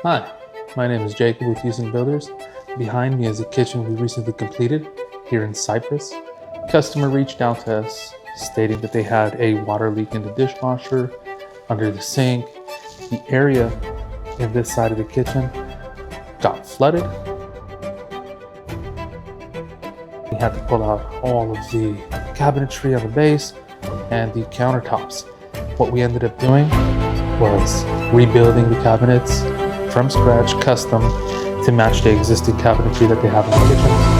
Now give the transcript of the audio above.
Hi, my name is Jacob with Houston Builders. Behind me is a kitchen we recently completed here in Cyprus. Customer reached out to us stating that they had a water leak in the dishwasher, under the sink. The area in this side of the kitchen got flooded. We had to pull out all of the cabinetry on the base and the countertops. What we ended up doing was rebuilding the cabinets from scratch, custom, to match the existing cabinetry that they have in the kitchen.